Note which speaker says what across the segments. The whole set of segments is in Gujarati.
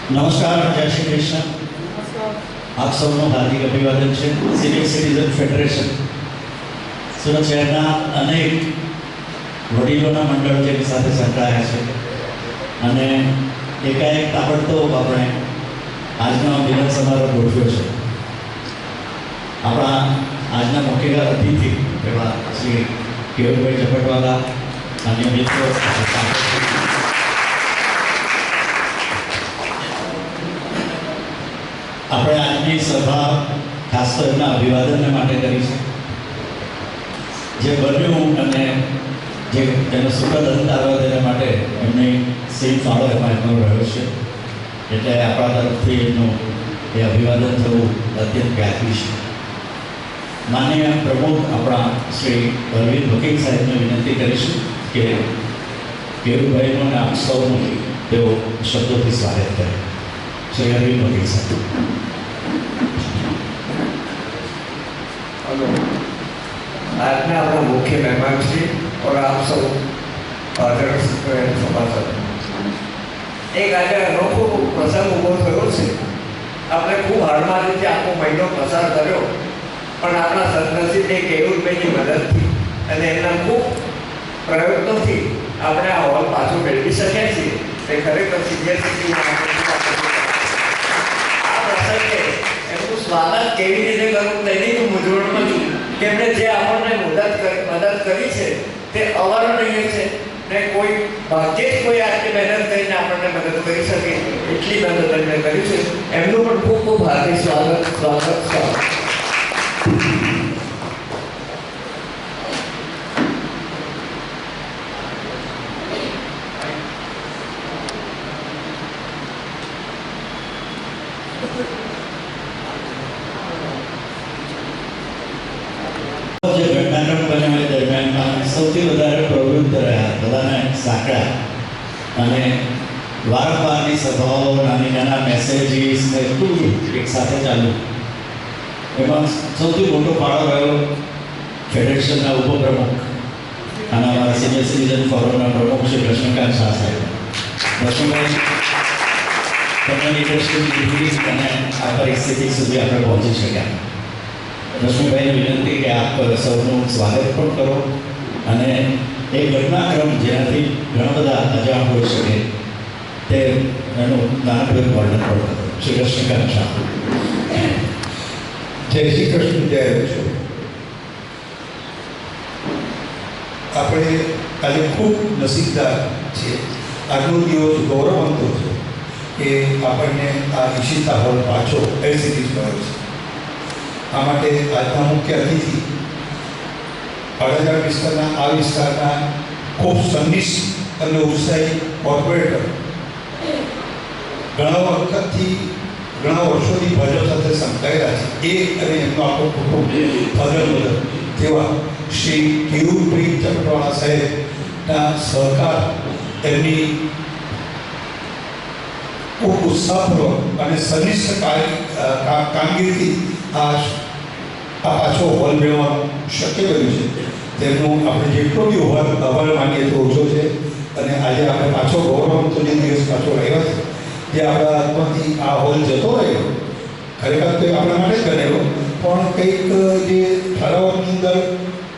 Speaker 1: નમસ્કાર, જય શ્રી કૃષ્ણ. આપ સૌનું હાર્દિક અભિવાદન છે. સિનિયર સિટીઝન ફેડરેશન સુરત શહેરના અનેક વડીલોના મંડળ જેની સાથે સંકળાયા છે અને એકાએક તાબડતોબ આપણે આજનો મિલન સમારોહ ગોઠવ્યો છે. આપણા આજના મુખ્ય અતિથિ એવા શ્રી કેયુરભાઈ ઝપટવાલા, અન્ય મિત્રો, આપણે આજની સભા ખાસ તો એમના અભિવાદનને માટે કરી છે. જે બન્યું અને જેનો સુખદ અંત આવ્યો તેના માટે એમની સિંહ ફાળો એમાં એમનો રહ્યો છે. એટલે આપણા તરફથી એમનું એ અભિવાદન થવું અત્યંત વ્યાજબી છે. માનનીય પ્રમુખ આપણા શ્રી અરવિંદ વકીલ સાહેબને વિનંતી કરીશું કે કેયુરભાઈનું અને આપ સૌનું તેઓ શબ્દોથી સ્વાગત કરે. શ્રી અરવિંદ વકીલ સાહેબ.
Speaker 2: आज में अपना मुख्य मेहमान श्री और आप सब सभासद एक आज अनोखो प्रसंग उभो थयो छे. આપણે ખૂબ હાડમાં રીતે આખો મહિનો પસાર કર્યો, પણ આપણા સદનસીબે કેયુરભાઈની મદદથી અને એમના ખૂબ પ્રયત્નોથી આપણે આ હોલ પાછો મેળવી શક્યા છીએ. તે ખરેખર સિનિયર સિટીઝન આ પ્રસંગે એમનું સ્વાગત કેવી રીતે કરવું તેની હું મૂંઝવણમાં છું. કેમણે જે આપણને મદદ કરી છે તે અવર્ણનીય છે ને કોઈ ભાગ્યે જ કોઈ આટલી મહેનત કરીને આપણને મદદ કરી શકે એટલી મદદ એમને કરી છે. એમનું પણ ખૂબ ખૂબ હાર્દિક સ્વાગત.
Speaker 1: જે ઘટનાક્રમ બન્યો એ દરમિયાન સૌથી વધારે પ્રવૃત્ત રહ્યા, બધાને સાંકળ્યા અને વારંવારની સભાઓ, નાની નાના મેસેજીસ ને એટલું એક સાથે ચાલ્યું. એમાં સૌથી મોટો ફાળો રહ્યો ફેડરેશનના ઉપપ્રમુખ અને અમારા સિનિયર સિટીઝન ફોરમના પ્રમુખ શ્રી કૃષ્ણકાંત શાહ સાહેબ. કૃષ્ણભાઈ તમને લીડરશીપ અને આ પરિસ્થિતિ સુધી આપણે પહોંચી શક્યા. રશ્મિભાઈને વિનંતી કે આપ સૌનું સ્વાગત પણ કરો અને એ ઘટનાક્રમ જેનાથી ઘણા બધા અજાણ હોઈ શકે તે એનું નાનકડું વર્ણન પણ કરો. શ્રી કૃષ્ણકાંત શાહ.
Speaker 3: જય શ્રી કૃષ્ણ. જય છો. આપણે આજે ખૂબ નસીબદાર છીએ. આજનો દિવસ ગૌરવવંતો છે કે આપણને આ ઈશિતા હોલ પાછો એલસીડી મળ્યો છે. આ માટે આજના મુખ્ય અતિથિ અડાજણ વિસ્તારના આ વિસ્તારના ખૂબ સંનિષ્ઠ અને ઉત્સાહી કોર્પોરેટર, ઘણા વર્ષોથી ભાજપ સાથે સંકળાયેલા છે, એ અને એમનો આખો કુટુંબ ફાધર મધર તેવા શ્રી કેયુરભાઈ ઝપટવાલા સાહેબના સહકાર, એમની ખૂબ ઉત્સાહપૂર્વક અને સંનિષ્ઠ કામગીરીથી આ પાછો હોલ મેળવવાનું શક્ય બન્યું છે. તેમનું આપણે જેટલો બી આભાર માનીએ તો ઓછો છે. અને આજે આપણે પાછો ગૌરવવંતો જે દિવસ પાછો રહ્યો છે, જે આપણા હાથમાંથી આ હોલ જતો રહ્યો, ખરેખર તો આપણા માટે જ બનેલો, પણ કંઈક જે ઠરાવની અંદર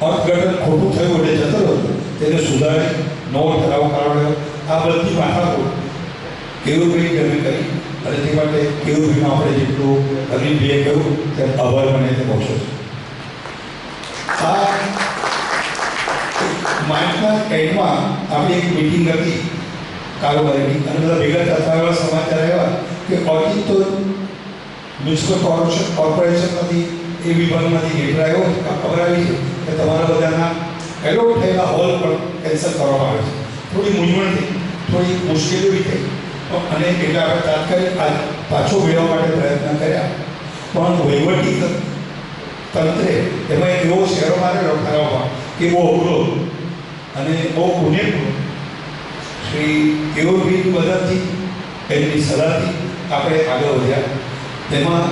Speaker 3: અર્થઘટન ખોટું થયું એટલે જતો રહ્યો, તેને સુધારી નવો ઠરાવ કરાવ્યો. આ બધી માથાકૂટ કેયુરભાઈ તમે કરી અને તે માટે કેયુરભાઈમાં આપણે જેટલું અરવિંદભાઈએ કહ્યું તેમ આભાર મને તે ઓછો છે. આ માર્ચના એન્ડમાં આપણી એક મિટિંગ હતી કારોબારીની, અને બધા ભેગા થતા એવા સમાચાર આવ્યા કે ઓચિંત તો મ્યુનિસિપલ કોર્પોરેશનમાંથી એ વિભાગમાંથી લેટર આવ્યો, ખબર આવી છે કે તમારા બધાના એલોટ થયેલા હોલ પણ કેન્સલ કરવામાં આવે છે. થોડી મૂંઝવણ થઈ, થોડી મુશ્કેલીઓ થઈ, અને એટલે આપણે તાત્કાલિક પાછો મેળવવા માટે પ્રયત્ન કર્યા. પણ વહીવટી તંત્રે એમાં એક એવો શહેરો મારેલો ઠરાવમાં કે બહુ અઘરો અને બહુ પુણ્યપૂર્ણ. શ્રી કેયુરભાઈની મદદથી, એમની સલાહથી આપણે આગળ વધ્યા. તેમાં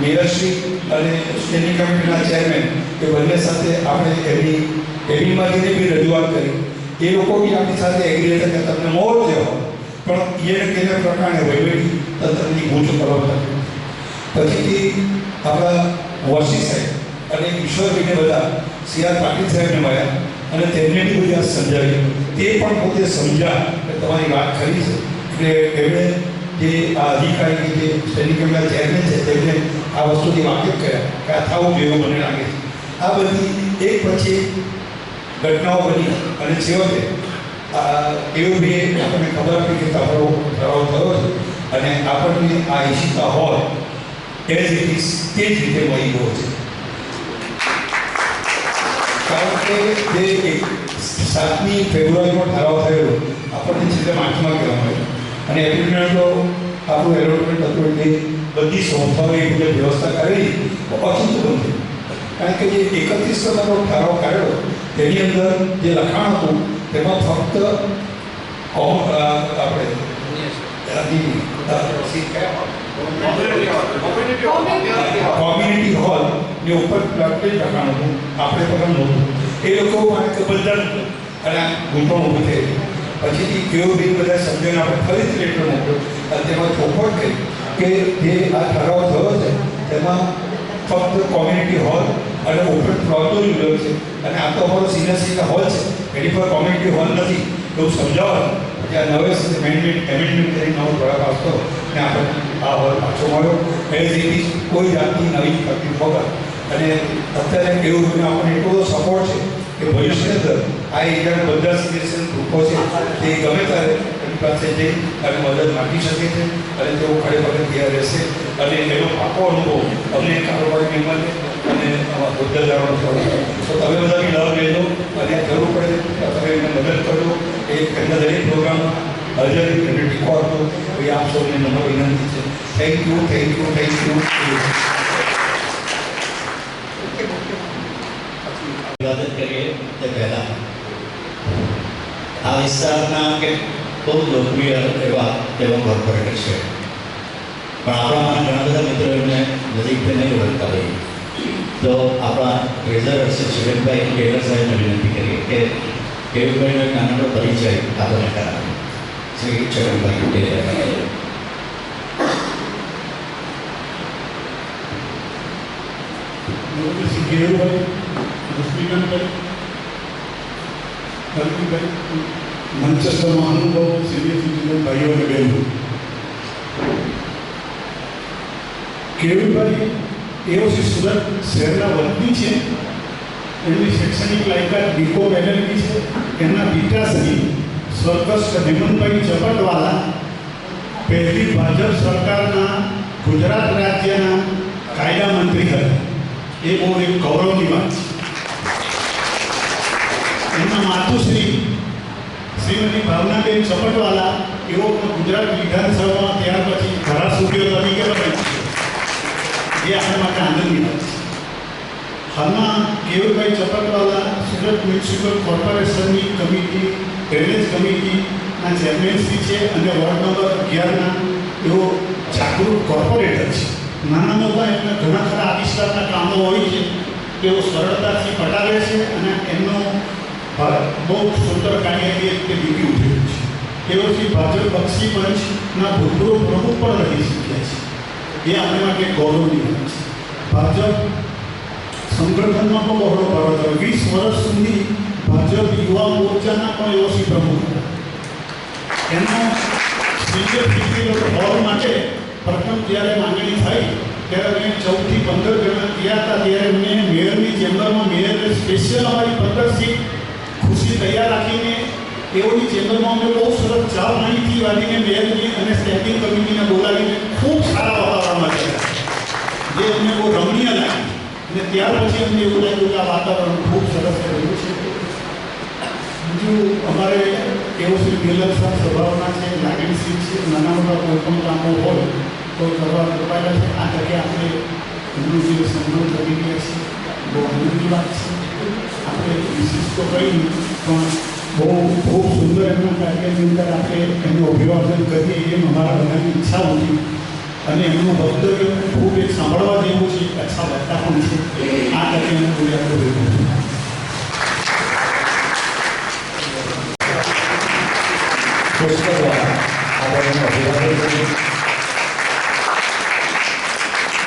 Speaker 3: મેયરશ્રી અને સ્ટેન્ડિંગ કમિટીના ચેરમેન એ બંને સાથે આપણે એમની કેબિનમાં જઈને બી રજૂઆત કરી. એ લોકો બી આપણી સાથે એગ્રી હતા કે તમને મોર જેવો પણ એને કેને પ્રકારે વહીવટી તંત્રની ભૂલ કરવા પછીથી આપણા વોશી સાહેબ અને ઈશ્વરભાઈને બધા CR પાટીલ સાહેબને મળ્યા અને તેમને બી બધી વાત સમજાવી. તે પણ પોતે સમજ્યા કે તમારી વાત ખરી છે. એટલે એમણે જે આ અધિકારી જે સ્ટેન્ડિંગ કમિટીના ચેરમેન છે તેમને આ વસ્તુથી વાકેફ કર્યા કે આ થવું જોઈએ મને લાગે છે. આ બધી એક પછી ઘટનાઓ બની અને છેવટે એવું બી આપણને ખબર આપી કે તમારો ઠરાવ થયો છે અને આપણને આ ઈચ્છતા હોય એઝ ઇટ ઇઝ તે જ રીતે મળી ગયો છે. કારણ કે જે 7મી ફેબ્રુઆરીનો ઠરાવ થયેલો આપણને છેલ્લે માર્ચમાં કહેવામાં આવ્યો અને એપ્રિલમાં તો આપણું એલોટમેન્ટ હતું એટલે બધી સંસ્થાઓએ એ બધી વ્યવસ્થા કરેલી અચૂક બનતી. કારણ કે જે 31 કલાકનો ઠરાવ કાઢ્યો તેની અંદર જે લખાણ હતું તેમાં ફક્ત આપણે કોમ્યુનિટી હોલની ઉપર પ્લાસ્ટિક લખાણ હતું આપણે પણ નહોતું. એ લોકો માને કે બધા અને ગૂંચવણ ઊભી થઈ. પછીથી કેવો બી બધા સમજાવીને આપણે ફરીથી લેટર મોકલ્યો અને તેમાં ચોખવટ કરી કે જે આ ઠરાવ થયો છે તેમાં ફક્ત કોમ્યુનિટી હોલ અને ઓપન પ્લોટનો જ ઉલ્લેખ છે અને આ તો અમારો સિનિયર સિટીઝન હોલ છે એની પર કોમ્યુનિટી હોલ નથી એવું સમજાવવાનું. કે આ નવે એમેન્ડમેન્ટ કરી નવો ઠરાવ આવતો અને આપણને આ હોલ પાછો મળ્યો એઝ ઇટ ઇઝ કોઈ જાતની નવી તકલીફ વગર. અને અત્યારે કેવું આપણને એટલો બધો સપોર્ટ છે કે ભવિષ્યની અંદર આ એરિયાના બધા સિટીઝન ગ્રુપો છે તે ગમે ત્યારે એની પાસે જઈ અને મદદ માગી શકે છે અને તેઓ ખરેખર તૈયાર રહેશે. અને એનો પાકો અનુભવ અમને કારોબારી મેમ્બરને અને હોદ્દેદારોનો થયો. તો તમે બધા બી લાભ લેજો અને જરૂર પડે તમે એમને મદદ કરજો. એ એમના દરેક પ્રોગ્રામમાં હાજર એમને ટીકો આપો એ આપ સૌને નમ્ર વિનંતી છે. Thank you thank you thank you.
Speaker 1: અભિવાદન કરીએ તે પહેલાં આ વિસ્તારના કે બહુ લોકપ્રિય એવા કોર્પોરેટર છે પણ આપણામાં ઘણા બધા મિત્રો એમને નજીકથી નહીં ઓળખતા હોય. તો આપણા ટ્રેઝરર છે શિવનભાઈ ટેલર સાહેબને વિનંતી કરીએ કે કેવીભાઈનો એક નાનો પરિચય આપણને કરાવે. શ્રી શિવનભાઈ ટેલર.
Speaker 4: મંચસ્થ મહાનુભાવો સિનિયર સિટીઝન ભાઈઓ અને બહેનો, કેવીભાઈ એઓસી સુરત શહેરના વતની છે. એમની શૈક્ષણિક લાયકાત બીકોમ LLB છે. એમના પિતાશ્રી સ્વર્ગસ્થ હેમંતભાઈ ચપટવાલા પહેલી ભાજપ સરકારના ગુજરાત રાજ્યના કાયદા મંત્રી હતા. એ બહુ એક ગૌરવની વાત છે. એમના માતુશ્રી શ્રીમતી ભાવનાબેન ચપટવાલા એવો પણ ગુજરાત વિધાનસભામાં ત્યાર પછી ધારાસભ્યો તરીકે બન્યા છે. એ આપણા માટે આનંદની વાત છે. હાલમાં કેવુભાઈ ચપટવાલા સુરત મ્યુનિસિપલ કોર્પોરેશનની કમિટી ડ્રેનેજ કમિટીના ચેરમેનશ્રી છે અને વોર્ડ નંબર 11ના એવો જાગૃત કોર્પોરેટર છે. નાના મોટા એમના ઘણા ખરા આવિષ્કારના કામો હોય છે તેઓ સરળતાથી પટાવે છે અને એમનો બહુ સુંદર કાર્યની રીતે બીતી ઉઠેલું છે. તેઓ શ્રી ભાજપ બક્ષી પંચના ભૂતપૂર્વ પ્રમુખ પણ રહી શક્યા છે. એ આપણા માટે ગૌરવની વાત છે. ભાજપ સંગઠનમાં પણ બહોળો ફાળો થયો. 20 વર્ષ સુધી ભાજપ યુવા મોરચાના પણ એઓ શ્રી પ્રમુખ હતા. એમનો સિનિયર સિટીઝન હોલ માટે પ્રથમ જ્યારે માંગણી થઈ ત્યારે અમે 14 થી 15 જણા ગયા હતા. ત્યારે મેં મેયરની ચેમ્બરમાં મેયરને સ્પેશિયલ અમારી 15 સીટ ખુશી તૈયાર રાખીને તેઓની ચેમ્બરમાં અમે બહુ સરસ ચા પાણીથી વાળીને મેયરની અને સ્ટેન્ડિંગ કમિટીને બોલાવીને ખૂબ સારા વાતાવરણમાં ગયા, જે અમને બહુ રમણીય લાગ્યું. અને ત્યાર પછી અમને એવું લાગ્યું કે આ વાતાવરણ ખૂબ સરસ રહ્યું છે. બીજું અમારે એવું શ્રી ગેલર સાહેબ સ્વભાવના છે, લાગણીશીલ છે. નાના મોટા કોઈ પણ કામો હોય તો કરવા કૃપાયેલા છે. આ તકે આપણે એમનું જે સંબંધ કરી રહ્યા છીએ બહુ આનંદની વાત છે. આપણે વિશેષ તો કંઈ પણ બહુ ખૂબ સુંદર એમના કાર્યની અંદર આપણે એમનું અભિવાદન કરીએ એમ અમારા બધાની ઈચ્છા હતી. અને એમનું વક્તવ્ય ખૂબ એક સાંભળવા જેવું છે, અચ્છા વક્તા પણ છે. આ તકે એમને બોલ્યા ભેગું
Speaker 3: પુષ્કર દ્વારા
Speaker 1: આગળનું અભિવાદન કરીએ.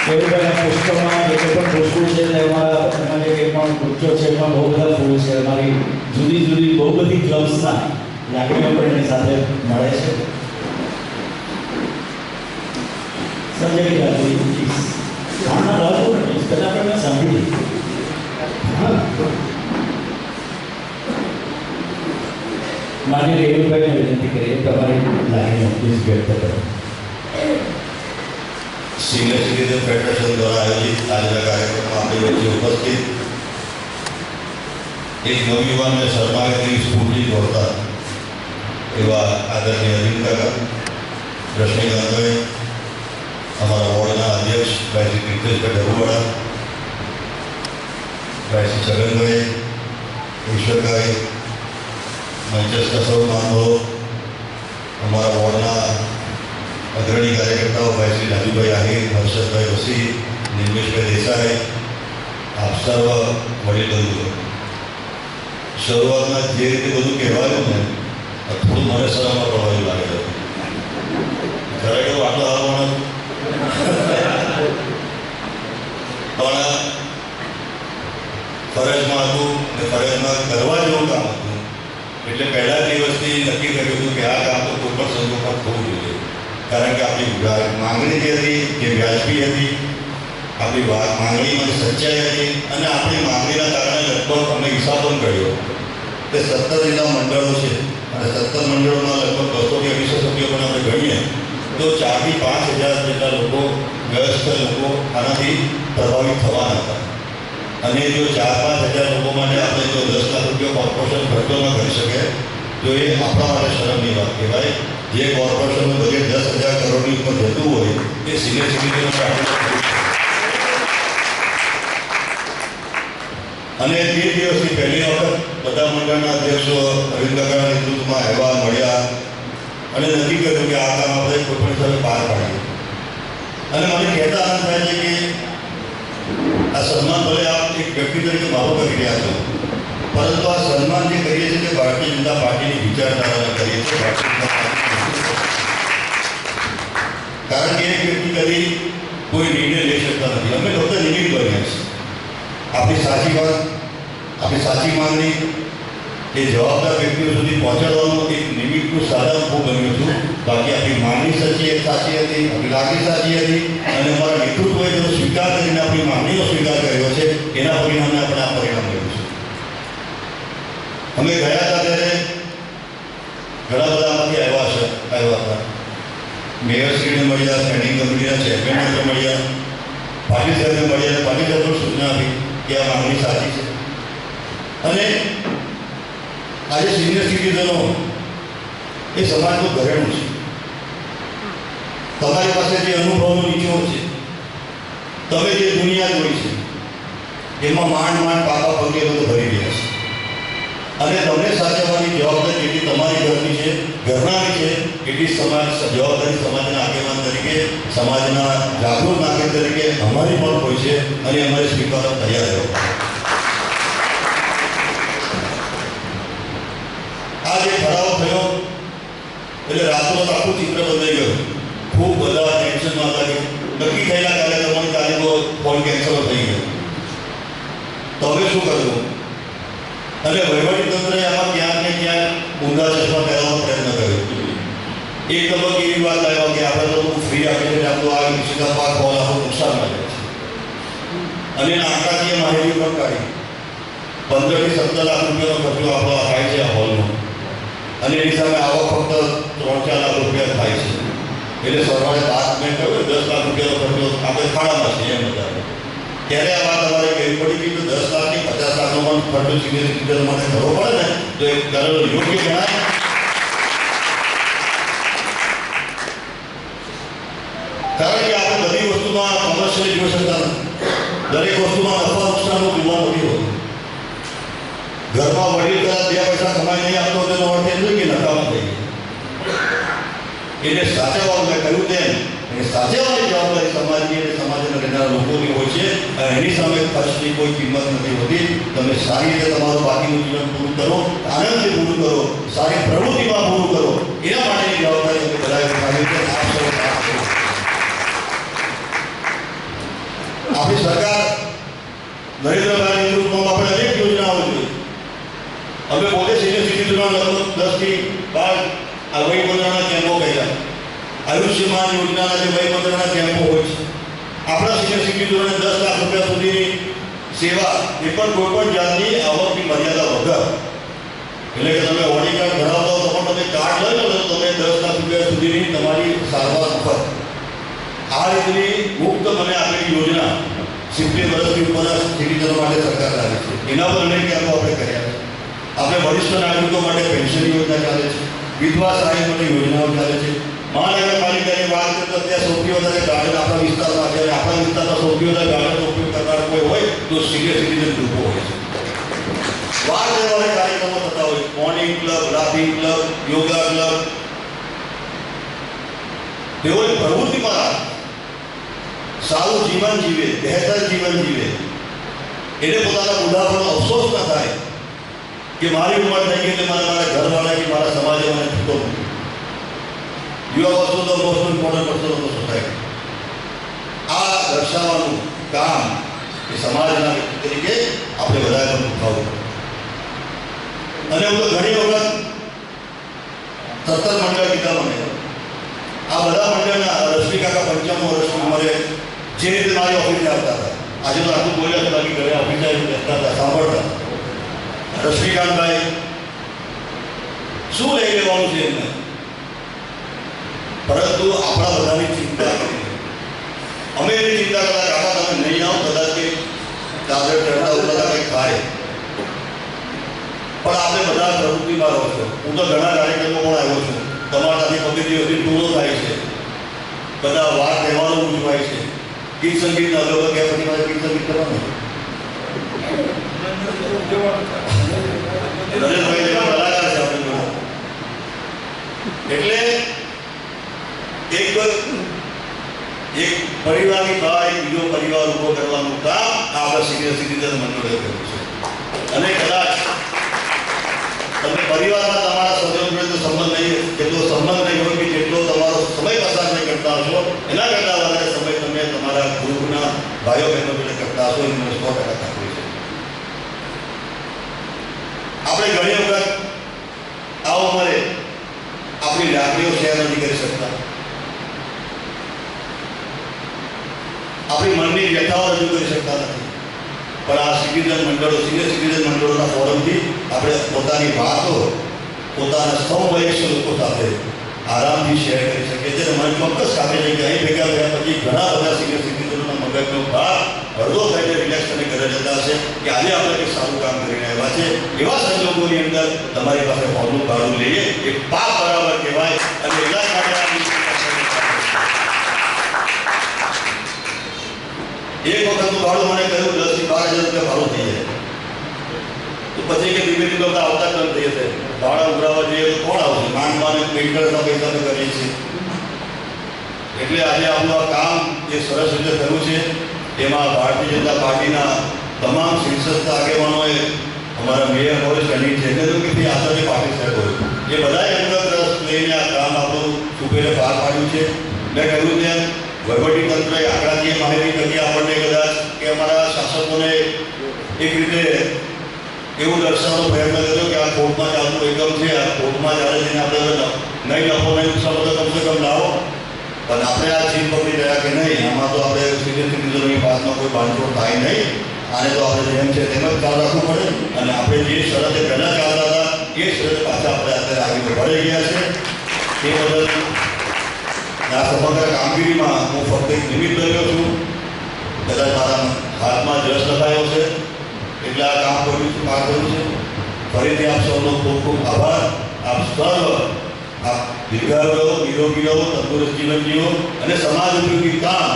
Speaker 1: કેવુંભાઈના પુષ્પમાં જે કંઈ પણ પુષ્પો છે તેમાં એમાં જે કંઈ પણ વૃક્ષો છે એમાં બહુ બધા ફૂલ છે. અમારી જુદી જુદી બહુ બધી ક્લબ્સના લાગણીઓ પણ એની સાથે મળે છે. સંજય ગાંધી ખાના રાહુલ પહેલાં પણ મેં સાંભળી. હા, માન્ય કેવુંભાઈને વિનંતી કરીએ તમારી લાગણીઓ પ્લીઝ વ્યક્ત કરો.
Speaker 5: સિનિયર સિટીઝન ફેડરેશન દ્વારા આયોજિત આજના કાર્યક્રમમાં આપણી વચ્ચે ઉપસ્થિત એક નવયુવાનને શર્માગતી સ્ફૂર્તિ દોરતા એવા આદરણીય અરવિંદ કાકા, રશ્મિકાંતભાઈ, અમારા વોર્ડના અધ્યક્ષ ભાઈ શ્રી કીર્તેશભાઈ ડબુવાડા, ભાઈ શ્રી છગનભાઈ, ઈશ્વરભાઈ, મંચસ્થ સૌ મહાનુભાવો, અમારા વોર્ડના અગ્રણી કાર્યકર્તાઓ ભાઈ શ્રી રાજુભાઈ આહિર, હર્ષદભાઈ વસી, નિમેશભાઈ દેસાઈ, આપ સર્વ વડીલ બંધુઓ, શરૂઆતમાં જે રીતે બધું કહેવાયું ને થોડું મને શરમમાં પડવાનું લાગે છે. ખરેખર આટલો આવવાનું પણ ફરજમાં હતું ને ફરજમાં કરવા જેવું કામ હતું એટલે પહેલા દિવસથી નક્કી કર્યું હતું કે આ કામ તો કોઈ પણ સંજોગમાં થવું જોઈએ. કારણ કે આપણી માંગણી જે હતી જે વ્યાજબી હતી, આપણી માંગણીમાં સચ્ચાઈ હતી અને આપણી માંગણીના કારણે લગભગ અમે હિસાબ પણ કર્યો કે 17 જેટલા મંડળો છે અને 17 મંડળોમાં લગભગ 200 થી 250 સભ્યો પણ આપણે ગણીએ તો 4 થી 5,000 જેટલા લોકો વયસ્ક લોકો આનાથી પ્રભાવિત થવાના હતા. અને જો 4-5 હજાર લોકો માટે આપણે જો 10 લાખ રૂપિયા કોર્પોરેશન ખર્ચો ન કરી શકે તો એ આપણા માટે શરમની વાત કહેવાય. જે કોર્પોરેશનનું બજેટ 10,000 કરોડની ઉપર જતું હોય એ સિનિયર સિટીઝનો માટે. અને તે દિવસની પહેલી વખત બધા મંડળના અધ્યક્ષો અરવિંદ કાકાના નેતૃત્વમાં આવ્યા, મળ્યા અને નક્કી કર્યું કે આ કામ આપણે કોઈ પણ સાથે પાર પાડીએ. અને મને કહેતા આનંદ થાય છે કે આ સન્માન ભલે આપ એક વ્યક્તિ તરીકે મારો કરી રહ્યા છો, પરંતુ આ સન્માન જે કરીએ છીએ તે ભારતીય જનતા પાર્ટીની વિચારધારાને કરીએ છીએ. કારણ કે એક વ્યક્તિ કદી કોઈ નિર્ણય લઈ શકતા નથી. અમે ફક્ત નિમિત્ત બન્યા છીએ. આપણી સાચી વાત, આપણી સાચી માંગણી એ જવાબદાર વ્યક્તિઓ સુધી પહોંચાડવાનું એક નિમિત્તનું સાધન હું બન્યો છું. બાકી આપણી માંગણી સાચી હતી, આપણી લાગણી સાચી હતી અને અમારા નેતૃત્વએ જેનો સ્વીકાર કરીને આપણી માંગણીનો સ્વીકાર કર્યો છે એના પરિણામે આપણે આ પરિણામ મળ્યું છે. અમે ગયા હતા ત્યારે ઘણા બધા આમાંથી આવ્યા હતા. મેયરશ્રીને મળ્યા, સ્ટેન્ડિંગ કમિટીના ચેરમેનને મળ્યા, પાટીલ સાહેબને મળ્યા અને પાટીલ સાહેબ પણ સૂચના આપી કે આ માંગણી સાચી છે. અને આજે સિનિયર સિટીઝનો એ સમાજનું ઘરેણું છે. તમારી પાસે જે અનુભવનો નિચોડ છે, તમે જે દુનિયા જોઈ છે એમાં માંડ પાપા પગે બધું ભરી ગયા છે. અને તમને સાચવવાની જવાબદારી જેટલી તમારી ઘરની છે, ઘરનાની છે, એટલી જવાબદારી સમાજના આગેવાન તરીકે, સમાજના જાગૃત નાગરિક તરીકે અમારી પણ હોય છે અને અમારે સ્વીકારવા તૈયાર રહેવું. આ જે ઠરાવ થયો એટલે રાતોરાત આખું ચિત્ર બદલાઈ ગયું. ખૂબ બધા ટેન્શનમાં હતા કે નક્કી થયેલા કાર્યક્રમોની તારીખો ફોન કેન્સલ થઈ ગયો. તો હવે શું કરવું? અને વહીવટીતંત્રએ આમાં ક્યાંક ને ક્યાંક ઊંધા ચશ્મા પહેરવાનો પ્રયત્ન કર્યો. એક તબક્કે એવી વાત આવ્યા કે આપણે તો ફ્રી આપીએ છીએ, આપણું આ નિશ્ચિતા પાક હોલ આપણું નુકસાનમાં જાય છે. અને આંકડાકીય માહિતી પણ કાઢી 15 થી 17 લાખ રૂપિયાનો ખર્ચો આપણો થાય છે આ હોલનો. અને એની સામે આવક ફક્ત 3-4 લાખ રૂપિયા થાય છે. એટલે સરવાળે 5 મેં કહ્યું 10 લાખ રૂપિયાનો ખર્ચો આપણે ખાડામાં છે એમ બધા. ત્યારે આ વાત અમારે કહેવી પડી કે 10 લાખથી 50 લાખનો પણ ખર્ચો સિનિયર સિટીઝન માટે કરવો પડે ને તો એ કરેલો યોગ્ય ગણાય. કારણ કે આપણે બધી વસ્તુમાં કોમર્શિયલી જોઈ શકતા નથી. દરેક વસ્તુમાં નફા નુકસાનનો જોવા નથી હોતું. ઘરમાં વડીલ કદાચ 2 પૈસા કમાઈ નહીં આપતો તેનો અર્થ એ નથી કે નકામા થઈ ગઈ. એટલે સાચવવાનું મેં કહ્યું તેમ એ સાચવવાની જવાબદારી સમાજની અને સમાજના રહેનારા લોકોની હોય છે. એની સામે ખર્ચની કોઈ કિંમત નથી હોતી. તમે સારી રીતે તમારું બાકીનું જીવન પૂરું કરો, આનંદથી પૂરું કરો, સારી પ્રવૃત્તિમાં પૂરું કરો, એના માટેની જવાબદારી અમે બધાએ આપણી સરકાર નરેન્દ્રભાઈના નેતૃત્વમાં આપણે અનેક યોજનાઓ જોઈ. અમે પોતે સિનિયર સિટીઝનના લગભગ 10 થી 12 આ વયમંદિરના કેમ્પો કર્યા. આયુષ્યમાન યોજનાના જે વયમંદિરના કેમ્પો હોય છે, આપણા સિનિયર સિટીઝનોને 10 લાખ રૂપિયા સુધીની સેવા, એ પણ કોઈ પણ જાતની આવકની મર્યાદા વગર. એટલે કે તમે ઓડી કાર્ડ ધરાવતા હો તો પણ તમે કાર્ડ લઈ લો તો તમે 10 લાખ રૂપિયા સુધીની તમારી સારવાર મફત. આ રીતની મુક્ત મને આપેલી યોજના 70 વર્ષથી ઉપરના સિટીઝનો માટે સરકાર લાવી છે. એના પર અનેક કેમ્પો આપણે કર્યા છે. આપણે વરિષ્ઠ નાગરિકો માટે પેન્શન યોજના ચાલે છે, વિધવા સહાય માટે યોજનાઓ ચાલે છે. મહાનગરપાલિકાની વાત કરીએ તો ત્યાં સૌથી વધારે ગાર્ડન આપણા વિસ્તારમાં છે, અને આપણા વિસ્તારમાં સૌથી વધારે ગાર્ડનનો ઉપયોગ કરનાર કોઈ હોય તો સિનિયર સિટીઝન ગ્રુપો હોય છે. વાર તહેવારે કાર્યક્રમો થતા હોય, morning club, laughing club, yoga club, તેઓએ પ્રવૃત્તિમાં સારું જીવન જીવે, બહેતર જીવન જીવે, એટલે પોતાના બુઢાપાનો અફસોસ ન થાય કે મારી ઉંમર થઈ ગઈ એટલે મારા ઘરવાળા કે મારા સમાજે મને છૂટો નથી. You are also the most important person of the society. આ દર્શાવવાનું કામ એ સમાજના વ્યક્તિ તરીકે આપણે બધાએ પણ ઉઠાવવું. અને હું તો ઘણી વખત 17 મંડળ કીધા મને. આ બધા મંડળના રશ્મિ કાકા 95 વર્ષની ઉંમરે જે રીતે મારી ઓફિસે આવતા હતા, આજે તો આટલું બોલ્યા હતા, બાકી ઘરે ઓફિસે આવીને બેસતા હતા, સાંભળતા. રશ્મિકાંતભાઈ શું લઈ લેવાનું છે એમને, પરંતુ આપણા બધાની ચિંતા કરી. અમે એની ચિંતા કરતા કાકા તમે નહીં આવો, કદાચ કે દાદર ચડતા ઉતરતા કંઈક થાય, પણ આપણે બધા પ્રવૃત્તિમાં રહો છો. હું તો ઘણા કાર્યક્રમો પણ આવ્યો છું. તમારા સાથે પગથિયેથી ટૂરો થાય છે, બધા વાર તહેવારો ઉજવાય છે, ગીત સંગીતના અલગ ગયા પછી મારે ગીત સંગીત કરવાનું. નરેશભાઈ જેવા કલાકાર છે આપણે જોડે. એટલે એક પરિવારની બહાર એક બીજો પરિવાર ઉભો કરવાનું કામ આપણા સિનિયર સિટીઝન મંડળે કર્યું છે. અને કદાચ તમે પરિવારમાં તમારા સભ્યો જોડે સંબંધ નહીં, જેટલો સંબંધ નહીં હોય કે જેટલો તમારો સમય પસાર નહીં કરતા હશો, એના કરતાં વધારે સમય તમે તમારા ગ્રુપના ભાઈઓ બહેનો જોડે કરતા હશો, એ મને 100% ખાતરી છે. આપણે ઘણી વખત આ ઉંમરે આપણી લાગણીઓ શેર નથી કરી શકતા, આપણી મનની વ્યથાઓ રજૂ કરી શકતા નથી. પણ આ સિટીઝન મંડળો, સિનિયર સિટીઝન મંડળોના ફોરમથી આપણે પોતાની વાતો પોતાના સમવયસ્ક લોકો સાથે આરામથી શેર કરી શકીએ છીએ. મને ચોક્કસ ખાતરી છે કે અહીં ભેગા થયા પછી ઘણા બધા સિનિયર સિટીઝનોના મગજનો ભાર હળવો થઈને રિલેક્સ અને ઘરે જતા હશે કે આજે આપણે કંઈક સારું કામ કરીને આવ્યા છે. એવા સંજોગોની અંદર તમારી પાસે હોલનું ભાડું લઈએ એ પાપ બરાબર કહેવાય. અને એટલા જ માટે એક વખતનું ભાડું મને કહ્યું 10 થી 12 હજાર રૂપિયા ભાડું થઈ જાય. તો પછી કે ધીમે ધીમે બધા આવતા બંધ થઈ જશે. ભાડા ઉઘરાવવા જઈએ તો કોણ આવશે? માંડવાને પેન્ટરના પૈસા અમે કરીએ છીએ. એટલે આજે આપણું આ કામ જે સરસ રીતે થયું છે, એમાં ભારતીય જનતા પાર્ટીના તમામ શીર્ષસ્થ આગેવાનોએ, અમારા મેયર હોય, સૈનિક છે, કે આચાર્ય પાટીલ સાહેબ હોય, એ બધાએ અંદર રસ લઈને આ કામ આપણું સુપેરે પાર પાડ્યું છે. મેં કહ્યું તેમ વહીવટી તંત્રએ આંકડાકીય માહિતી કરી આપણને કદાચ કે અમારા શાસકોને એક રીતે એવું દર્શાવવાનો પ્રયત્ન કર્યો કે આ કોર્ટમાં ચાલતું એકમ છે, આ કોર્ટમાં ચાલે છે, આપણે નહીં લખો નહીં નુકસાન તો કમસે કમ લાવો. પણ આપણે આ જીત પકડી રહ્યા કે નહીં, આમાં તો આપણે સિનિયર સિટીઝનોની વાતમાં કોઈ બાંધછોડ થાય નહીં. આને તો આપણે જેમ છે તેમ જ ચાલ રાખવું પડે. અને આપણે જે શરતે પહેલાં ચાલતા હતા એ શરતે પાછા આપણે અત્યારે આગળ વધી ગયા છે. એ બદલ આ સમગ્ર કામગીરીમાં હું ફક્ત એક નિમિત્ત રહ્યો છું. કદાચ મારા હાથમાં જશ લખાયો છે એટલે આ કામ કર્યું છે, પાર કર્યું છે. ફરીથી આપ સૌનો ખૂબ ખૂબ આભાર. આપ સર્વ આપ દીર્ઘાયુ રહો, નિરોગી રહો, તંદુરસ્ત જીવન જીવો અને સમાજ ઉપયોગી કામ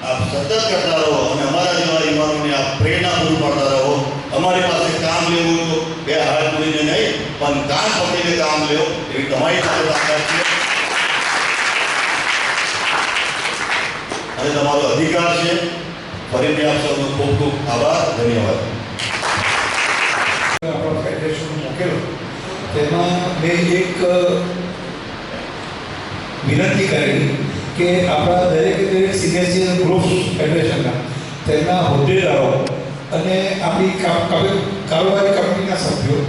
Speaker 5: આપ સતત કરતા રહો. અને અમારા જેવા યુવાનોને આપ પ્રેરણા પૂરું પાડતા રહો. અમારી પાસે કામ લેવું તો બે હાથ જોડીને નહીં, પણ કામ પકડીને કામ લેવો એવી તમારી પાસે તાકાત છે અને તમારો અધિકાર છે. ફરીથી આપ સૌનો ખૂબ ખૂબ આભાર. ધન્યવાદ.
Speaker 3: આપણો ફેડરેશન મૂકેલો તેમાં મેં એક વિનંતી કરેલી કે આપણા દરેક સિનિયર સિટીઝન ગ્રુપ ફેડરેશનના તેના હોદ્દેદારો અને આપણી કારોબારી કંપનીના સભ્યો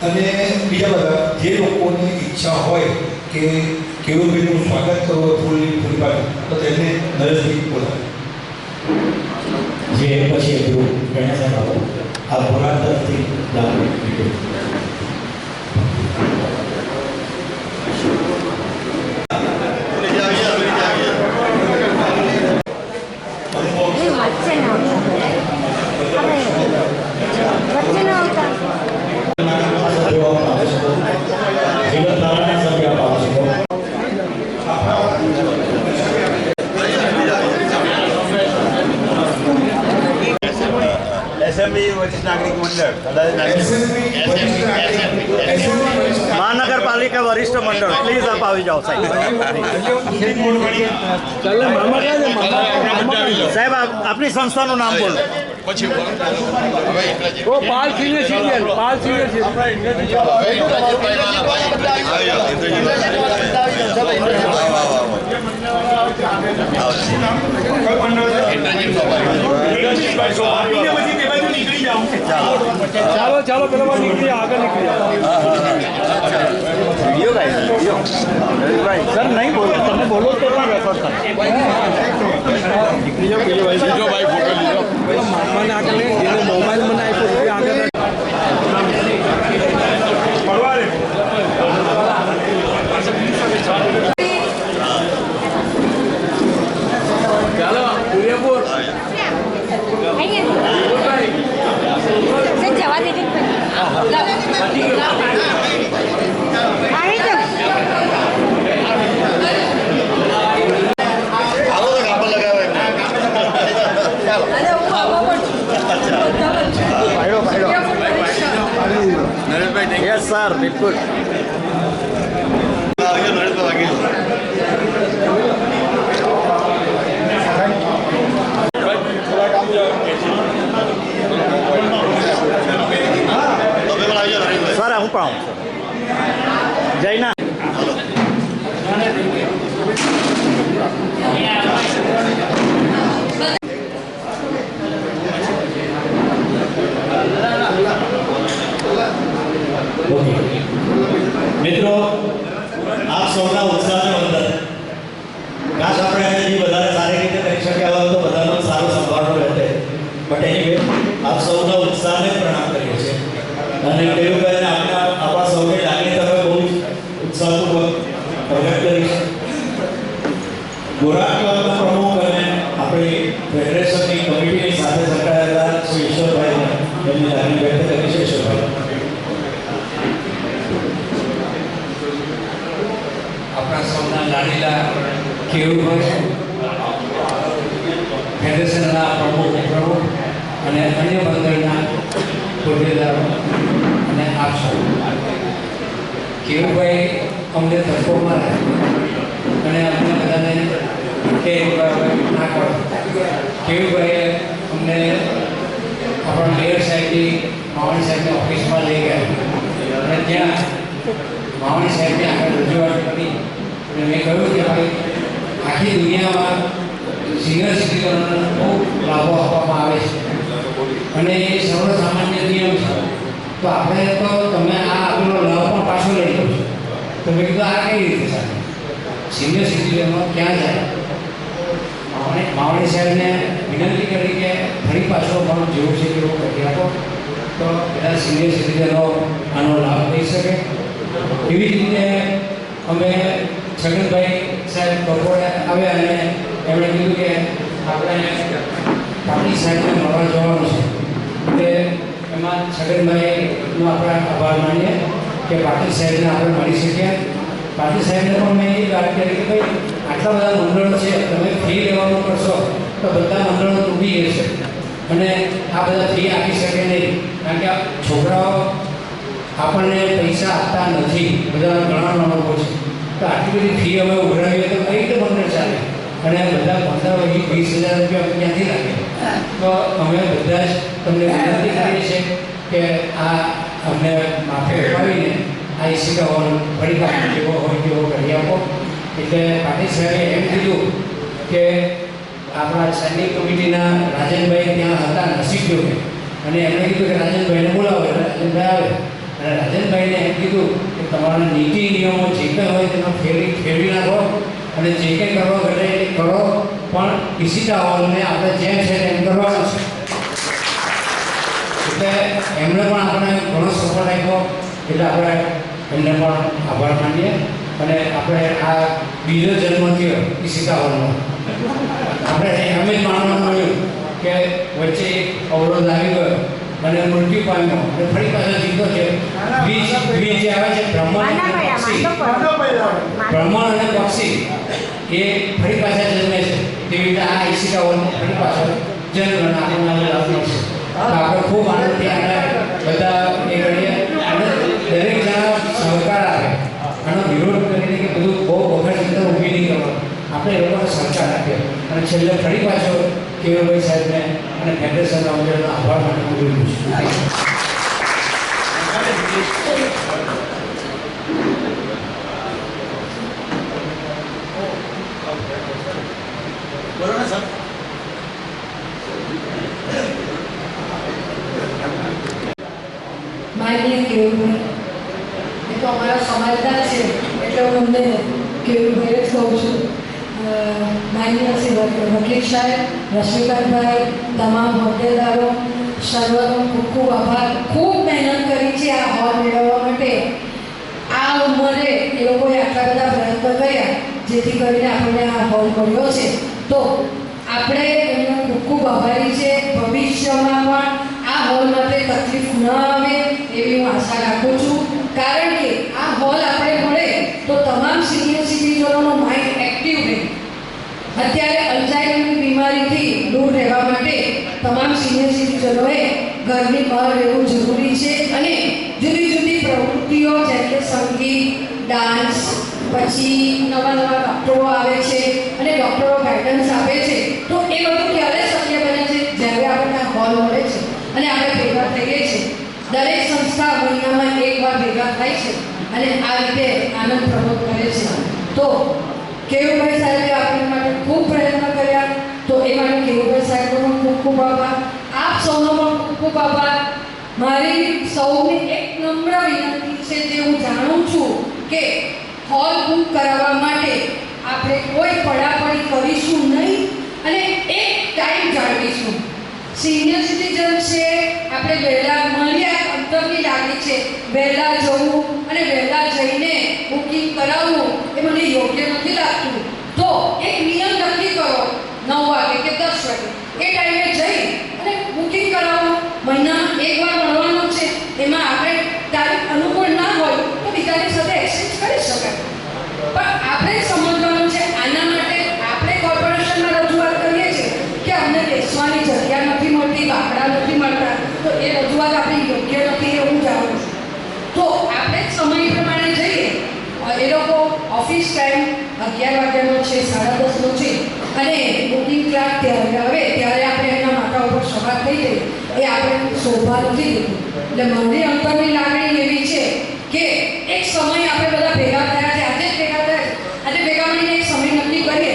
Speaker 3: અને બીજા બધા જે લોકોની ઈચ્છા હોય કે કેવુરભાઈનું સ્વાગત કરવું હોય ફૂલ પાડે તો તેમને નરેશભાઈ બોલાવે.
Speaker 1: જે પછી એમનું ગણેશ બાબુ આ ભોળા તરફથી લાભ લીધો.
Speaker 6: એસએમબી વરિષ્ઠ નાગરિક મંડળ મહાનગરપાલિકા વરિષ્ઠ મંડળ પ્લીઝ આપ આવી જાઓ સાહેબ. સાહેબ આપની સંસ્થાનું નામ બોલો.
Speaker 7: પાલ સિનિયર સિટીઝન પાલ સિનિયર ચાલો ચાલો પેલા નીકળી આગળ નીકળી
Speaker 6: સર નહીં બોલો, તમે બોલો તો પણ રેકોર્ડ થાય.
Speaker 7: બીજો ભાઈ ફોટો લીધો મને આગળ લઈ જેને મોબાઈલ મને આપ્યો એ આગળ ચાલો ઉદયપુર
Speaker 8: જવા દેજો
Speaker 6: યસ સર બિલકુલ. સર હું પણ આવું જયના
Speaker 1: મિત્રો આપ સૌના ઉત્સાહને વંદન. કાશ આપણે હજી વધારે સારી રીતે કરી શક્યા હોત તો બધાનો સારો સંભાળો રહેતે. બટ એનીવે આપ સૌના ઉત્સાહને પ્રણામ કરીએ છીએ અને કેયુભાઈને આપણા સૌની લાગણી તમે બહુ ઉત્સાહપૂર્વક પ્રગટ કરી છે. ગોરા ક્લબના પ્રમુખ અને આપણી ફેડરેશનની કમિટીની સાથે સંકળાયેલા શ્રી ઈશ્વરભાઈને એમની લાગણી વ્યક્ત કરી છે. ઈશ્વરભાઈ
Speaker 2: આપણા સૌના લાડીલા કેયુરભાઈ ફેડરેશનના પ્રમુખ અને અન્ય મંડળના હોદ્દેદારો અને આપ સૌ કેયુરભાઈ અમને ધક્કો મારે અને અમને બધાને કે ના કરો. કેયુરભાઈએ અમને આપણા મેયર સાહેબની માવણી સાહેબની ઓફિસમાં લઈ ગયા અને ત્યાં માવણી સાહેબને આગળ રજૂઆત કરી અને મેં કહ્યું કે ભાઈ આખી દુનિયામાં સિનિયર સિટીઝનોને બહુ લાભો આપવામાં આવે છે અને એ સર્વસામાન્ય નિયમ છે. તો આપણે તો તમે આ આપેલો લાભ પણ પાછો લઈ લો છો. તો મેં કીધું આ કઈ રીતે ચાલે? સિનિયર સિટીઝનો ક્યાં જાય? માવણી સાહેબને વિનંતી કરી કે ફરી પાછો પણ જેવું છે તેવું કરી આપો તો બધા સિનિયર સિટીઝનો આનો લાભ લઈ શકે. એવી રીતે અમે છગનભાઈ સાહેબ બપોરે આવ્યા અને એમણે કીધું કે આપણે પાટીલ સાહેબને મળવા જવાનું છે. એટલે એમાં છગનભાઈનો આપણે આભાર માનીએ કે પાટીલ સાહેબને આપણે મળી શક્યા. પાટીલ સાહેબને પણ મેં એ વાત કરી કે ભાઈ આટલા બધા મંડળો છે, તમે ફી લેવાનું કરશો તો બધા મંડળો તૂટી જશે અને આ બધા ફી આપી શકે નહીં. કારણ કે છોકરાઓ આપણને પૈસા આપતા નથી, બધા ઘણા લોકો છે. તો આટલી બધી ફી અમે ઉઘરાવીએ તો કઈ રીતે મંડળ ચાલે? અને બધા 15-20 હજાર રૂપિયા ક્યાંથી લાગે? તો અમે બધા જ તમને વિનંતી કરીએ છીએ કે આ અમને માફે અપાવીને આ ઈશિકા હોલ ફરી જેવો હોય તેવો કરી આપો. એટલે પાટીલ સાહેબે એમ કીધું કે
Speaker 8: આપણા સ્ટેન્ડિંગ કમિટીના રાજનભાઈ ત્યાં હતા નસીબભાઈ, અને એમણે કીધું કે રાજનભાઈને બોલાવો. એટલે રાજનભાઈ આવે અને રાજનભાઈને એમ કીધું કે તમારા નીતિ નિયમો જે કંઈ હોય તેમાં ફેરવી નાખો અને જે કંઈ કરવા ઘટે એ કરો, પણ ઈશિતા હોલને આપણે જેમ છે તેમ કરવાનું છે. એટલે એમણે પણ આપણને ઘણો સપોર્ટ આપ્યો, એટલે આપણે એમને પણ આભાર માનીએ. અને આપણે આ બીજો જન્મ થયો ઈશિતા હોલનો, આપણે એમ જ માનવાનું મળ્યું કે વચ્ચે એક અવરોધ આવી ગયો અને મૃત્યુ પામ્યો અને ફરી પાછો જીતો છે. બીજ જે આવે છે બ્રહ્મણ અને પક્ષી, એ ફરી પાછા જન્મે છે. તેવી રીતે આ ઈશિતા હોલનો ફરી પાછો જન્મ આપણને લાભ મળશે. તો આપણે ખૂબ આનંદથી આના બધા એ કરીએ અને દરેક જણા સહકાર આપે. આનો વિરોધ કરીને કે બધું બહુ વખત અંદર ઊભી નહીં કરવાનું, આપણે એ લોકોને સહકાર આપીએ. અને છેલ્લે ફરી પાછો કેયુરભાઈ સાહેબને અને ફેડરેશનના મંડળનો આભાર માટે હું બોલું છું.
Speaker 6: બોલો ને સર.
Speaker 9: માનીએ કેવુભાઈ, એ તો અમારા સમાજના છે એટલે હું અમને કેવુભાઈ જ કહું છું. માનનીય શ્રી વકીલ સાહેબ, રશ્મિકાંતભાઈ, તમામ હોદ્દેદારો, સર્વનો ખૂબ ખૂબ આભાર. ખૂબ મહેનત કરી છે આ હોલ મેળવવા માટે. આ ઉંમરે એ લોકોએ આટલા બધા પ્રયત્નો કર્યા જેથી કરીને આપણને આ હોલ મળ્યો છે. તો આપણે એમનો ખૂબ ખૂબ આભારી છે. ભવિષ્યમાં પણ આ હોલ માટે તકલીફ ન આવે એવી હું આશા રાખું છું. કારણ કે આ હોલ આપણે મળે તો તમામ સિનિયર સિટીઝનોનો માઇન્ડ એક્ટિવ રહે. અત્યારે અલ્ઝાઇમરની બીમારીથી દૂર રહેવા માટે તમામ સિનિયર સિટીઝનોએ ઘરની બહાર રહેવું જરૂરી છે. અને જુદી જુદી પ્રવૃત્તિઓ જેમ કે સંગીત, ડાન્સ, પછી નવા નવા ડૉક્ટરો આવે છે અને ડૉક્ટરો ગાઈડન્સ આપે છે. તો એ બધું ક્યારે શક્ય બને છે? જ્યારે આપણને હોલ મળે છે અને આપણે ભેગા થઈએ છીએ. દરેક સંસ્થા મહિનામાં એકવાર ભેગા થાય છે અને આ રીતે આનંદ પ્રમોદ કરે છે. તો કેયુભાઈ સાહેબે આપણી માટે ખૂબ પ્રયત્ન કર્યા, તો એ માટે કેયુભાઈ સાહેબનો પણ ખૂબ ખૂબ આભાર. આપ સૌનો પણ ખૂબ ખૂબ આભાર. મારી સૌની એક નમ્ર વિનંતી છે, જે હું જાણું છું કે હોલ બુક કરાવવા માટે આપણે કોઈ પડાપડી કરીશું નહીં અને એક ટાઈમ જાળવીશું. સિનિયર સિટીઝન છે, આપણે વહેલા મળ્યા અંતરની લાગણી છે, વહેલા જવું અને વહેલા જઈને બુકિંગ કરાવવું એ મને યોગ્ય નથી લાગતું. તો એક નિયમ નક્કી કરો, 9 વાગે કે 10 વાગે એ ટાઈમે જઈ અને બુકિંગ કરાવો. મહિનામાં એકવાર મળવાનું છે, એમાં આપણે તારીખ અનુકૂળ ના હોય તો બીજાની સાથે એક્સચેન્જ કરી શકાય. પણ આપણે સમજવાનું છે આના માટે આપણે કોર્પોરેશનમાં રજૂઆત કરીએ છીએ કે અમને બેસવાની જગ્યા નથી મળતી, બાકડા નથી મળતા, તો એ રજૂઆત આપણી યોગ્ય નથી એ હું જાણું છું. તો આપણે સમય પ્રમાણે જઈએ. એ લોકો ઓફિસ ટાઈમ 11 વાગ્યાનો છે, 10:30નો છે અને બુકિંગ ક્લાર્ક ત્યારે આવે ત્યારે આપણે એના માથા ઉપર સવાર થઈ જઈએ એ આપણે શોભા નથી દેતું. એટલે મારી અંતરની લાગણી એવી છે કે એક સમય આપણે બધા ભેગા થયા છે, આજે જ ભેગા થયા છે, આજે ભેગા મળીને એક સમય નક્કી કરીએ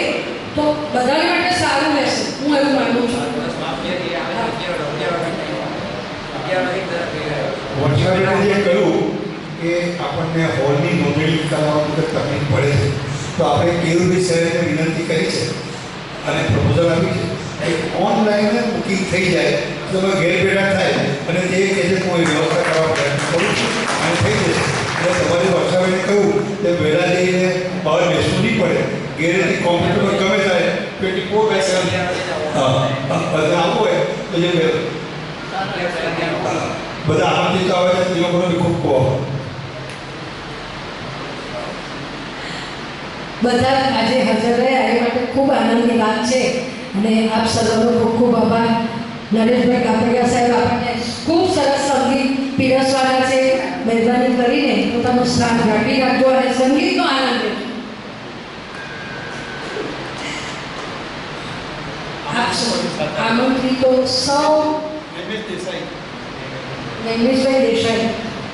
Speaker 9: તો બધાને માટે સારું રહેશે. હું એવું માનું છું.
Speaker 3: વર્ષાબેને જે કહ્યું કે આપણને હોલની નોંધણી કરવા વખતે તકલીફ પડે છે, તો આપણે કેયુરભાઈ સાહેબને વિનંતી કરી છે અને પ્રપોઝલ આપી છે કે ઓનલાઈન બુકિંગ થઈ જાય તો તમે ઘેર બેઠા થાય અને તે કહે છે હું એ વ્યવસ્થા કરવા પ્રયત્ન કરું છું અને થઈ જશે. એટલે તમારે વર્ષાબેને કહ્યું કે વહેલા જઈને બહાર બેસવું નહીં પડે, ઘેરેથી કોમ્પ્યુટર પર ગમે થાય 24/7 બધા આવવું હોય તો જે બધા આનંદિત આવે છે તે લોકોને બી ખૂબ કહો.
Speaker 9: બધા આજે હાજર રહ્યા એ માટે ખૂબ આનંદની વાત છે અને આપ સર્વનો ખૂબ ખૂબ આભાર. નરેશભાઈ કાપડિયા સાહેબ આપણને ખૂબ સરસ સંગીત પીરસવાના છે. મહેરબાની કરીને પોતાનું સ્થાન રાખી રાખજો અને સંગીતનો આનંદ લેજો. આમંત્રિતો સૌ નૈમિષભાઈ દેસાઈ,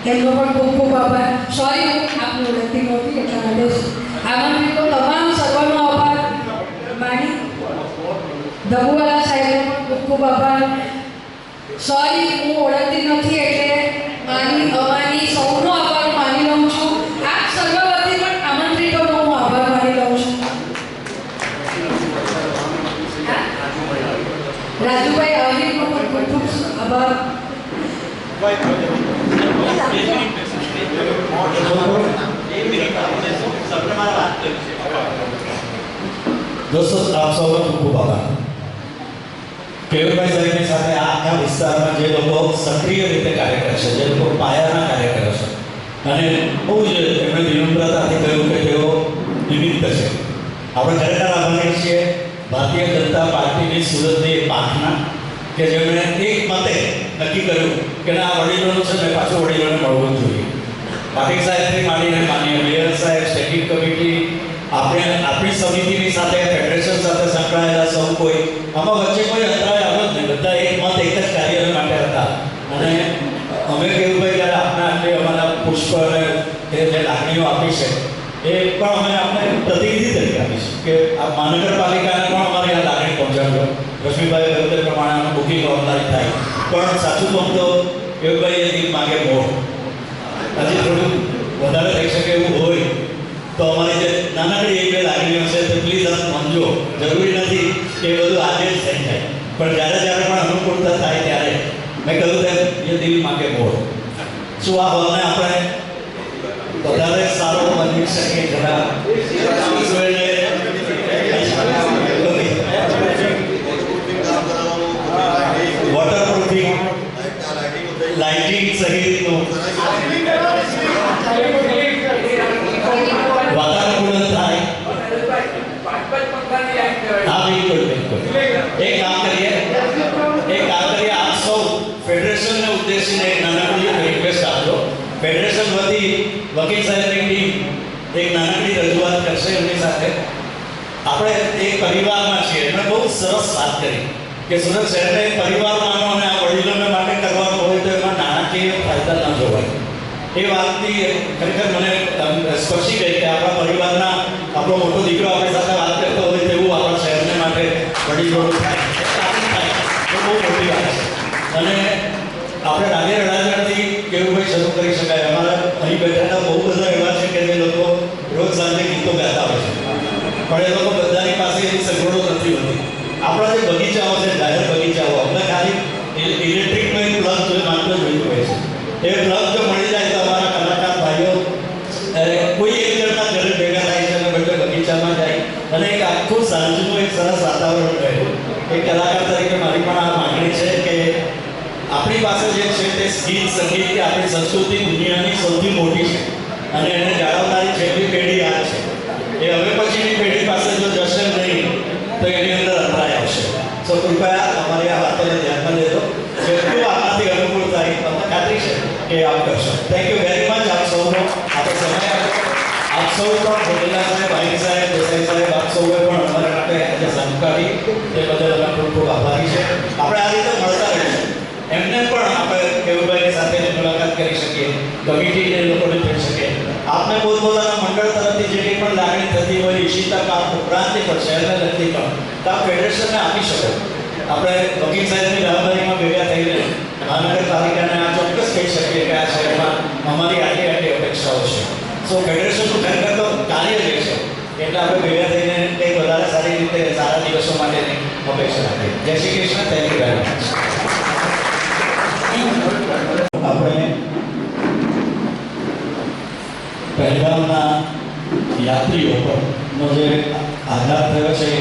Speaker 9: તેમનો પણ ખૂબ ખૂબ આભાર. સોરી, હું આપનું ઓળખતી નહોતી એટલા માટે આમંત્રિતો તમામ સર્વનો આભાર માની દબુવાલા સાહેબનો પણ ખૂબ ખૂબ આભાર. સોરી, હું ઓળખતી નથી એટલે માની અમાની સૌનો આભાર માની લઉં છું. આપ સર્વ વતી પણ આમંત્રિતોનો હું આભાર માની લઉં છું. રાજુભાઈ આહિરનો પણ ખૂબ ખૂબ આભાર.
Speaker 1: દોસ્તો, આપ સૌનો ખૂબ ખૂબ આભાર. કેયુરભાઈ સાહેબની સાથે આખા વિસ્તારમાં જે લોકો સક્રિય રીતે કાર્ય કરે છે, જે લોકો પાયાના કાર્ય કરે છે, અને બહુ જ એમણે વિનમ્રતાથી કહ્યું કે તેઓ નિમિત્ત છે. આપણે ખરેખર આભારી છીએ ભારતીય જનતા પાર્ટીની સુરતની પાંખના કે જેમણે એક મતે નક્કી કર્યું કે ના, વડીલોનું છે ને પાછું વડીલોને મળવું જોઈએ. પાટીલ સાહેબથી માંડીને માનીય મેયર સાહેબ, સ્ટેટિંગ કમિટી, આપણી સમિતિની સાથે, ફેડરેશન સાથે સંકળાયેલા સૌ કોઈ, આમાં વચ્ચે કોઈ અંતરાય આવ્યો જ નહીં. બધા એક મત એક જ કાર્ય માટે હતા. અને અમે કેવુંભાઈ જ્યારે આપણા આટલી અમારા પુષ્પ અને એ જે લાગણીઓ આપી છે એ પણ અમે આપણે પ્રતિનિધિ તરીકે આપીશું કે આ મહાનગરપાલિકાને પણ અમારી આ લાગણી પહોંચાડ્યો. રશ્મિભાઈ કહ્યું તે પ્રમાણે અમે બુકિંગ ઓનલાઈન થાય, પણ સાચું કહું તો કેવુંભાઈ એ દિલ માગે મોર. હજી થોડું વધારે થઈ શકે એવું હોય તો અમારી જે નાનકડી એક બે લાગણીઓ છે તો પ્લીઝ આપ સમજો. જરૂરી નથી કે એ બધું આજે જ થઈ જાય, પણ જ્યારે જ્યારે પણ અનુકૂળતા થાય ત્યારે મેં કહ્યું તેમ એ દિલ માગે મોર. શું આ હોલને આપણે વધારે સારો બની શકીએ? જરા વોટરપ્રૂફિંગ, લાઇટિંગ સહિતનું વાતાવરણ થાય. હા, બિલકુલ બિલકુલ. એક કામ કરીએ આપ સૌ ફેડરેશનને ઉદ્દેશીને એક નાનકડી રિક્વેસ્ટ આપજો. ફેડરેશન વતી વકીલ સાહેબની ટીમ એક નાનકડી રજૂઆત કરશે એમની સાથે. આપણે એક પરિવારમાં છીએ. એમણે બહુ સરસ વાત કરી કે સુરત શહેરને એક પરિવાર માનો અને આ વડીલોને માટે કરવાનું હોય તો એમાં નાણાકીય ફાયદા ન જોવાય. એ વાતની ખરેખર મને સ્પર્શી ગઈ કે આપણા પરિવારના આપણો મોટો દીકરો આપણી સાથે વાત કરતો હોય તેવું આપણા શહેરને માટે વડીલોનું થાય એ બહુ મોટી વાત છે. અને આપણે રાગે રડાજણથી કેવુંભાઈ શરૂ કરી શકાય. અમારા અહીં બેઠેલા બહુ બધા એવા છે કે જે લોકો રોજ સાંજે ગીતો ગાતા હોય છે, પણ એ લોકો બધાની પાસે એની સગવડો નથી હોતી. આપણા જે બગીચાઓ છે, જાહેર બગીચાઓ, અમને ખાલી ઇલેક્ટ્રિકનો એક પ્લગ જોઈ માત્ર જોઈતું હોય છે. એ પ્લગ જો મળી જાય તો અમારા કલાકાર ભાઈઓ કોઈ એક જણના ઘરે ભેગા થાય છે અને બધા બગીચામાં જાય અને એક આખું સાંજનું એક સરસ વાતાવરણ રહે. એક કલાકાર તરીકે મારી પણ આ માંગણી છે કે આપણી પાસે જે છે તે ગીત સંગીત કે આપણી સંસ્કૃતિ દુનિયાની સૌથી મોટી છે અને એને જાળવનારી છેલ્લી પેઢી આ છે. એ હવે પછીની પેઢી પાસે જો જશે નહીં તો એની અંદર અંતરાય આવશે. સો કૃપયા અમારી આ વાતોને ધ્યાનમાં લેજો. જેટલું આપણાથી અનુકૂળ થાય તમને ખાતરી છે કે આપ કરશો. Thank you very much. આપ સૌનો આપણે સમય આપ્યો. આપ સૌ પણ ભોલેલા સાહેબ, ભાઈ સાહેબ, દેસાઈ સાહેબ, આપ સૌએ પણ અમારા માટે આજે સંસ્કારી એ બદલ અમે ખૂબ ખૂબ આભારી છે. આપણે આ રીતે મળતા રહીશું. એમને પણ આપણે કેવુંભાઈની સાથે મુલાકાત કરી શકીએ, કમિટીને લોકોને થઈ શકે. આપને પોતપોતાના મંડળ તરફથી જે કંઈ પણ લાગણી થતી હોય ઈશિતા કામ ઉપરાંતની પણ શહેરને લગતી પણ તો આ ફેડરેશનને આપી શકો. આપણે વકીલ સાહેબની જવાબદારીમાં ભેગા થઈને મહાનગરપાલિકાને આ ચોક્કસ કહી શકીએ કે આ શહેરમાં અમારી આટલી આટલી અપેક્ષાઓ છે. સો ફેડરેશનનું ખરેખર તો કાર્ય જે છે એટલે આપણે ભેગા થઈને કંઈક વધારે સારી રીતે સારા દિવસો માટેની અપેક્ષા રાખીએ. જય Shri Krishna. Thank you very much. આપણે પહેલગામના યાત્રીઓ પરનો જે આઘાત થયો છે,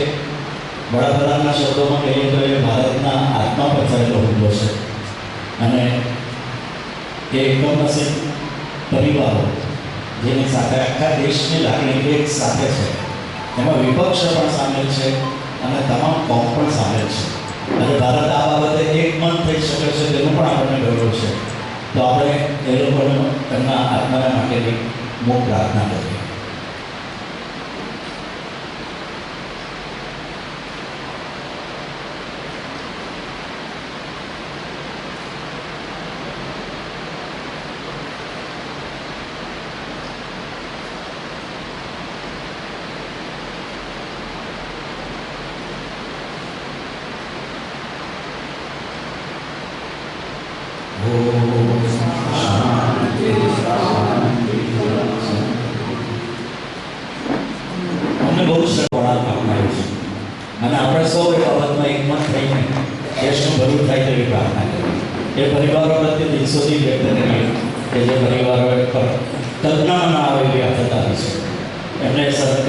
Speaker 1: વડાપ્રધાનના શબ્દોમાં કહીએ તો એ ભારતના આત્મા પર થયેલો હુમલો છે અને એ કમનસીબ પરિવારો જેની સાથે આખા દેશની લાગણી એક સાથે છે. એમાં વિપક્ષ પણ સામેલ છે અને તમામ કોમ પણ સામેલ છે અને ભારત આ બાબતે એકમત થઈ શકે છે તેનું પણ આપણને ગૌરવ છે. તો આપણે એ લોકોને એમના આત્માના માટેની મુખ પ્રાર્થના કરીએ. અને બહુ વળાંક અપનાવ્યું છે અને આપણે સૌ એ બાબતમાં એકમત થઈને દેશનું ભલું થાય તેવી પ્રાર્થના કરીએ. એ પરિવારો પ્રત્યે દિલસોથી વ્યક્ત કરીએ કે જે પરિવારો પર કલ્પનામાં ના આવેલી આફત આવી છે એમને સતત